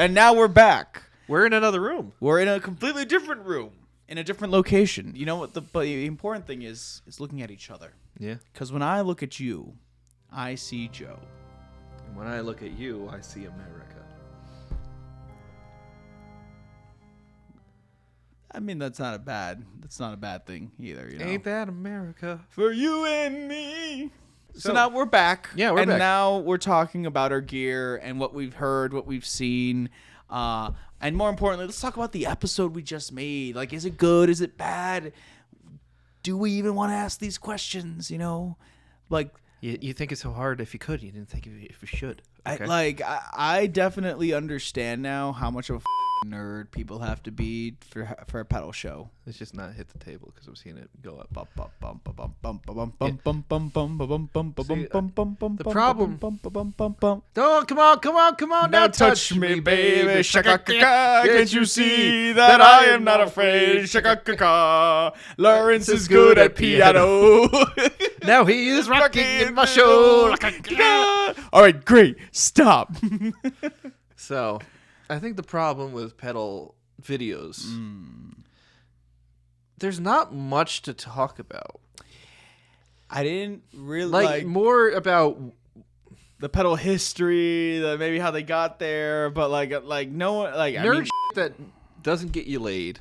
And now we're back. We're in another room. We're in a completely different room, in a different location. You know what? The important thing is looking at each other. Yeah. Because when I look at you, I see Joe. And when I look at you, I see America. I mean, that's not a bad thing either. You know? Ain't that America? For you and me. So now we're back. Yeah, we're back. And now we're talking about our gear and what we've heard, what we've seen. And more importantly, let's talk about the episode we just made. Like, is it good? Is it bad? Do we even want to ask these questions, you know? Like, you think it's so hard. If you could, you didn't think if you should. Okay. I definitely understand now how much of a nerd people have to be for a pedal show. Let's just not hit the table because I'm seeing it go up. The problem. Oh, come on. Now touch me, baby. Shaka-ka-ka. Can't you see that I am not afraid? Shaka-ka-ka. Lawrence is good at piano. Now he is rocking in my show. All right, great. Stop. So, I think the problem with pedal videos, there's not much to talk about. I didn't really like more about the pedal history, maybe how they got there, but like no one like nerd shit that doesn't get you laid.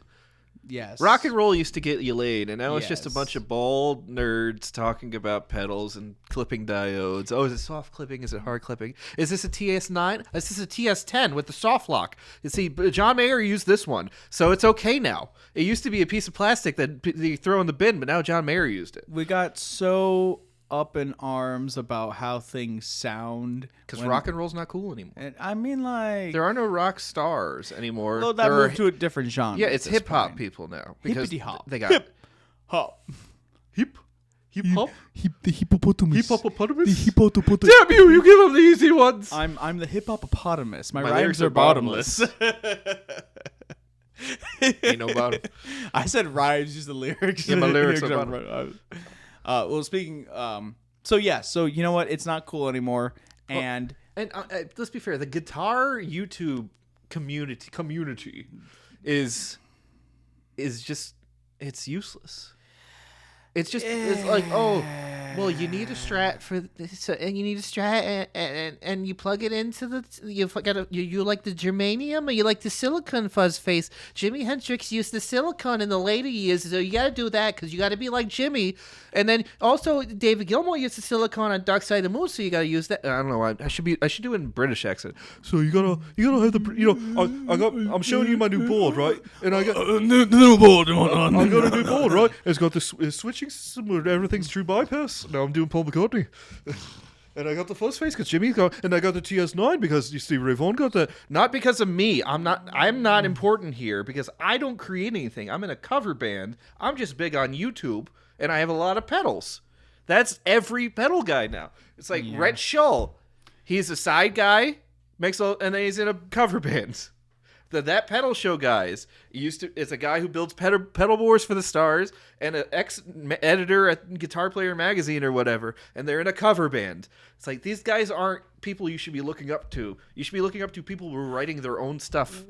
Yes. Rock and roll used to get you laid, and now it's just a Yes. bunch of bald nerds talking about pedals and clipping diodes. Oh, is it soft clipping? Is it hard clipping? Is this a TS9? Is this a TS10 with the soft lock? You see, John Mayer used this one, so it's okay now. It used to be a piece of plastic that you throw in the bin, but now John Mayer used it. We got so up in arms about how things sound Because rock and roll's not cool anymore. And I mean, like, There are no rock stars anymore. well, that There moved are- to a different genre. Yeah, at it's this hip hop point. people now. Because Hippity hop. They got hip hop. hip hop. The hippopotamus. Hippopotamus? The hippopotamus. Damn you give them the easy ones. I'm the hippopotamus. My lyrics rhymes are are bottomless. Ain't no bottom. I said rhymes, use the lyrics. Yeah, my lyrics are bottom. Well, speaking. So you know what? It's not cool anymore. And And let's be fair, the guitar YouTube community is just, it's useless. It's just, it's like, oh, well, you need a Strat for this, and you need a Strat, and you plug it into the, you like the germanium, or you like the silicone fuzz face. Jimi Hendrix used the silicone in the later years, so you got to do that because you got to be like Jimmy. And then also David Gilmour used the silicone on Dark Side of the Moon, so you got to use that. I don't know. I should do it in British accent. So you gotta have the, I'm showing you my new board, right? And I got new board. I got a new board, right? It's got the switching system where everything's true bypass. Now I'm doing Paul McCartney. And I got the fuzz face because Jimmy's got, and I got the TS9 because you see Ray Vaughan got that. Not because of me. I'm not important here because I don't create anything. I'm in a cover band. I'm just big on YouTube, and I have a lot of pedals. That's every pedal guy now. It's like Rhett Shull. He's a side guy, and then he's in a cover band. That pedal show guys it's a guy who builds pedal boards for the Stars and an ex-editor at Guitar Player magazine or whatever, and they're in a cover band. It's like, these guys aren't people you should be looking up to. You should be looking up to people who are writing their own stuff,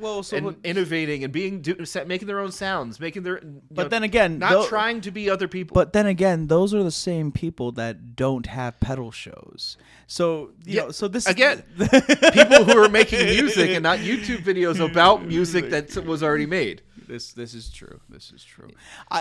innovating and making their own sounds, making their. But then again, not trying to be other people. But then again, those are the same people that don't have pedal shows. So so this again, people who are making music and not YouTube videos about music that was already made. This is true. This is true.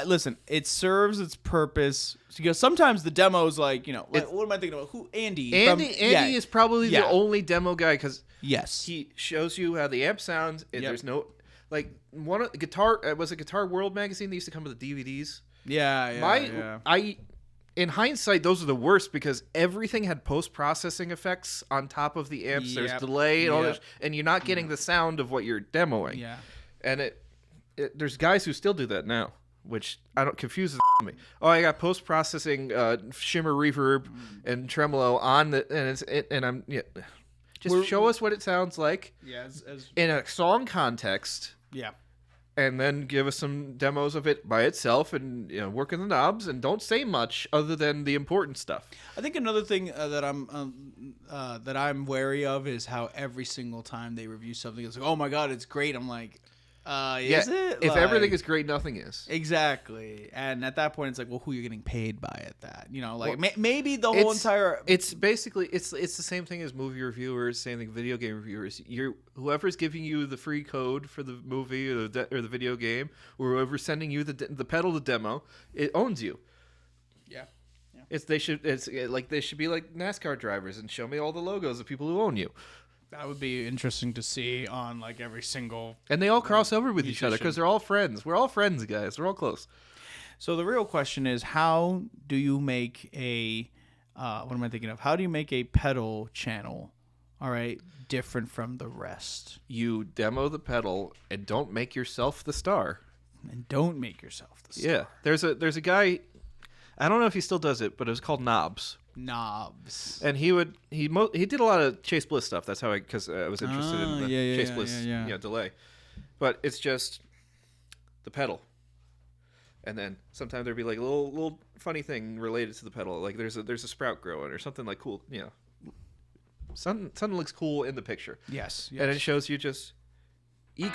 Listen, it serves its purpose because sometimes the demo's like, what am I thinking about? Who Andy is probably the only demo guy because he shows you how the amp sounds. And there's no guitar. Was it Guitar World magazine? They used to come with the DVDs. In hindsight, those are the worst because everything had post-processing effects on top of the amps. There's delay and all this, and you're not getting the sound of what you're demoing. Yeah, and there's guys who still do that now, which I don't confuses me. Oh, I got post-processing shimmer, reverb, and tremolo on just show us what it sounds like. Yeah, in a song context. Yeah. and then give us some demos of it by itself, and work in the knobs, and don't say much other than the important stuff. I think another thing that I'm wary of is how every single time they review something, it's like, oh my god, it's great. I'm like, is it? If Like, everything is great, nothing is. Exactly. And at that point, it's like, well, who are you getting paid by at that? Maybe the whole entire. It's basically it's the same thing as movie reviewers, same thing video game reviewers. Whoever's giving you the free code for the movie or the video game, or whoever's sending you the pedal to demo, it owns you. Yeah. They should be like NASCAR drivers and show me all the logos of people who own you. That would be interesting to see on like every single. And they all cross over with each other because they're all friends. We're all friends, guys. We're all close. So the real question is, how do you make a what am I thinking of? How do you make a pedal channel, all right, different from the rest? You demo the pedal and don't make yourself the star. And don't make yourself the star. Yeah. There's a guy, I don't know if he still does it, but it was called Knobs. And he did a lot of Chase Bliss stuff. That's how because I was interested in the Chase Bliss delay. But it's just the pedal, and then sometimes there'd be like a little funny thing related to the pedal, like there's a sprout growing or something like cool, something looks cool in the picture. Yes. And it shows you just E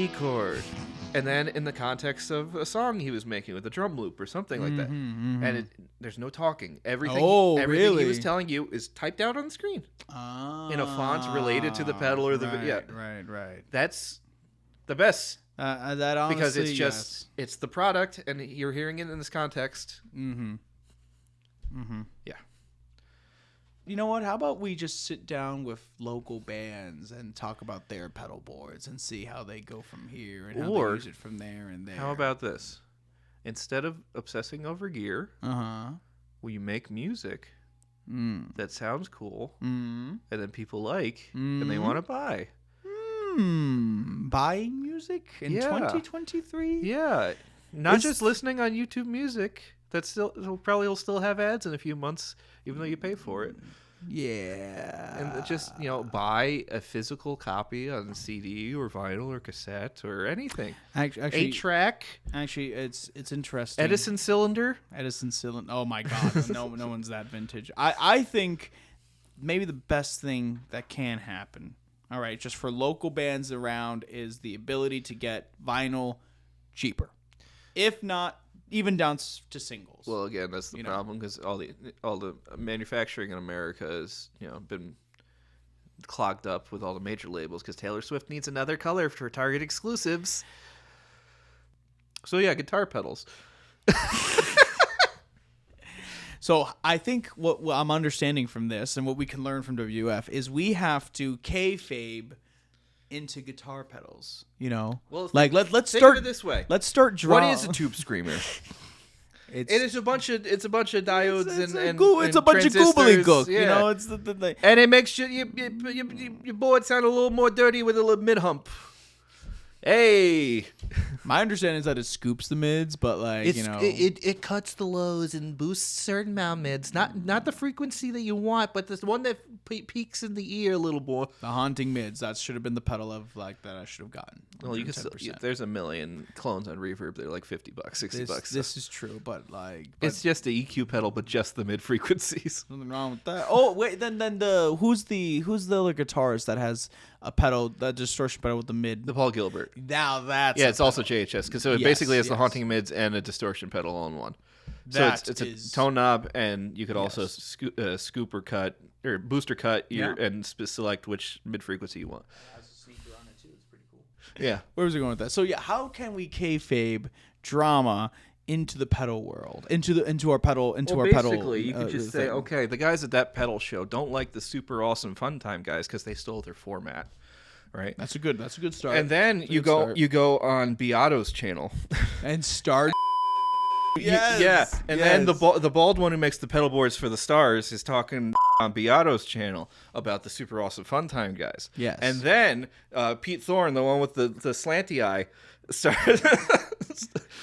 chord, and then in the context of a song he was making with a drum loop or something like that, and there's no talking. Everything he was telling you is typed out on the screen in a font related to the pedal or the right. That's the best. That honestly, because it's just it's the product, and you're hearing it in this context. Yeah. You know what? How about we just sit down with local bands and talk about their pedal boards and see how they go from here and how they use it from there and there. How about this? Instead of obsessing over gear, will you make music that sounds cool and then people like and they want to buy? Buying music in 2023? Yeah. Not just listening on YouTube Music. That will still have ads in a few months, even though you pay for it. Yeah. And just, buy a physical copy on CD or vinyl or cassette or anything. Actually, 8-track. Actually, it's interesting. Edison cylinder. Oh my God. No one's that vintage. I think maybe the best thing that can happen, all right, just for local bands around, is the ability to get vinyl cheaper. If not, even down to singles. Well, again, that's the problem, because all the manufacturing in America has been clogged up with all the major labels, because Taylor Swift needs another color for Target exclusives. So yeah, guitar pedals. So I think what I'm understanding from this, and what we can learn from WF, is we have to kayfabe into guitar pedals, Well, let's think start of it this way. Let's start drawing. What is a tube screamer? It's a bunch of diodes it's and a bunch of gobbledygook. Yeah. It's the and it makes your board sound a little more dirty with a little mid hump. Hey, my understanding is that it scoops the mids, but it cuts the lows and boosts certain amount mids. Not the frequency that you want, but the one that peaks in the ear a little more. The haunting mids. That should have been the pedal of that I should have gotten. Well, you can still. There's a million clones on Reverb. They're like $50, $60. This is true, but it's just the EQ pedal, but just the mid frequencies. Nothing wrong with that. Oh wait, then who's the other guitarist that has a pedal, that distortion pedal with the mid? The Paul Gilbert. Now that's it's also JHS, because it basically has the haunting mids and a distortion pedal all in one. So it's a tone knob, and you could also scoop or cut or booster cut and select which mid frequency you want. It has a speaker on it too. It's pretty cool. Yeah. Where was I going with that? So how can we kayfabe drama into the pedal world, into our pedal? Basically, you could just say, okay, the guys at that pedal show don't like the super awesome fun time guys because they stole their format. Right. That's a good start. And then you go on Beato's channel and start. Yes. And then the bald one who makes the pedal boards for the Stars is talking on Beato's channel about the super awesome fun time guys. Yes. And then Pete Thorne, the one with the slanty eye,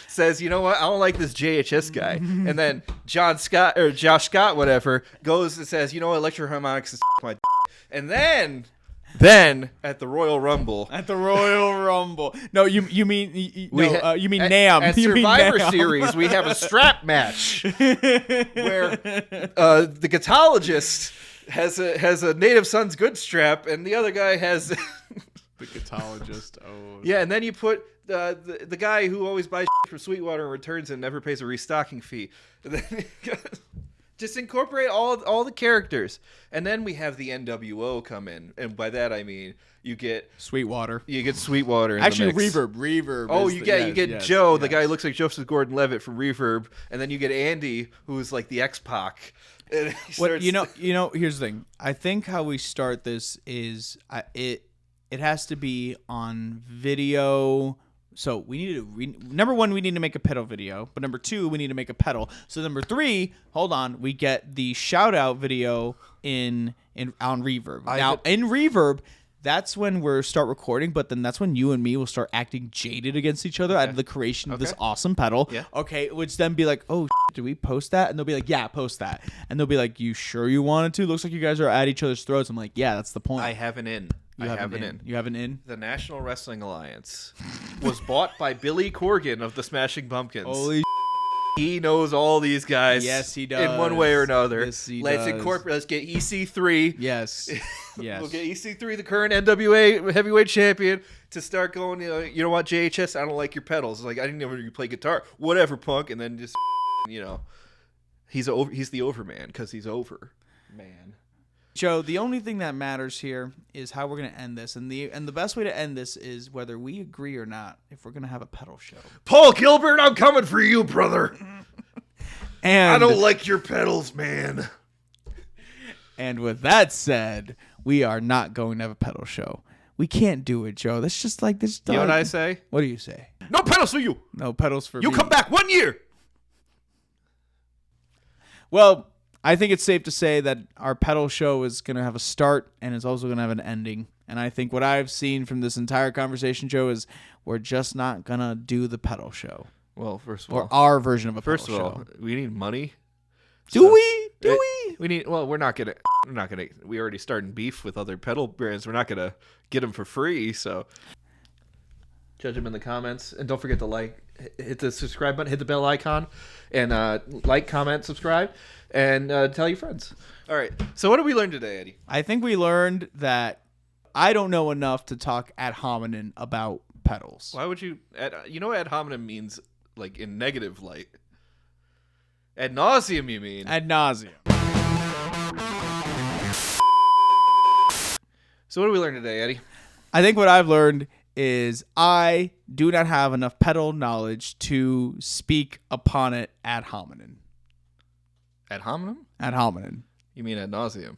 says, you know what? I don't like this JHS guy. And then Josh Scott, whatever, goes and says, you know what? Electro harmonics is my. And then Then at the Royal Rumble, At the Royal Rumble. No, you mean you mean at, NAM. At You mean Survivor NAM. Series, we have a strap match where the gitologist has a Native Son's Good strap, and the other guy has The gitologist. Oh. yeah. And then you put the guy who always buys from Sweetwater and returns and never pays a restocking fee. And then just incorporate all the characters, and then we have the NWO come in, and by that I mean you get Sweetwater. Sweetwater. In Actually, the mix. Reverb. Oh, is you the- get yes, Joe, yes. the guy who looks like Joseph Gordon-Levitt from Reverb, and then you get Andy, who's like the X-Pac. And he What starts- you know? Here's the thing. I think how we start this is it has to be on video. So we need to number one, we need to make a pedal video, but number two, we need to make a pedal. So number three, hold on, we get the shout out video on Reverb. In Reverb, that's when we'll start recording, but then that's when you and me will start acting jaded against each other out of the creation of this awesome pedal. Yeah. Okay, which then be like, oh, do we post that? And they'll be like, yeah, post that. And they'll be like, you sure you wanted to? Looks like you guys are at each other's throats. I'm like, yeah, that's the point. I have an in. You have an in. You have an in? The National Wrestling Alliance was bought by Billy Corgan of the Smashing Pumpkins. Holy He knows all these guys. Yes, he does. In one way or another. Yes, he Let's does. incorporate. Let's get EC3. Yes. Yes. We'll get EC3, the current NWA heavyweight champion, to start going. You know what, JHS? I don't like your pedals. It's like I didn't know you play guitar. Whatever, punk. And then just he's the overman because he's over, man. Joe, the only thing that matters here is how we're going to end this. And the best way to end this is whether we agree or not if we're going to have a pedal show. Paul Gilbert, I'm coming for you, brother. And I don't like your pedals, man. And with that said, we are not going to have a pedal show. We can't do it, Joe. That's just like this. You know what I say? What do you say? No pedals for you. No pedals for You me. come back 1 year. Well, I think it's safe to say that our pedal show is going to have a start and it's also going to have an ending. And I think what I've seen from this entire conversation, Joe, is we're just not going to do the pedal show. Well, first of all, Or our version of a first pedal of all, show. we need money. Do So- we? Do we? We need. Well, we're not gonna. We already starting beef with other pedal brands. We're not gonna get them for free. So, judge them in the comments, and don't forget to hit the subscribe button, hit the bell icon, and like, comment, subscribe, and tell your friends. All right. So, what did we learn today, Eddie? I think we learned that I don't know enough to talk ad hominem about pedals. Why would you? Ad hominem means like in negative light. Ad nauseum, you mean? Ad nauseum. So, what did we learn today, Eddie? I think what I've learned is I do not have enough pedal knowledge to speak upon it ad hominem. Ad hominem? Ad hominem. You mean ad nauseum?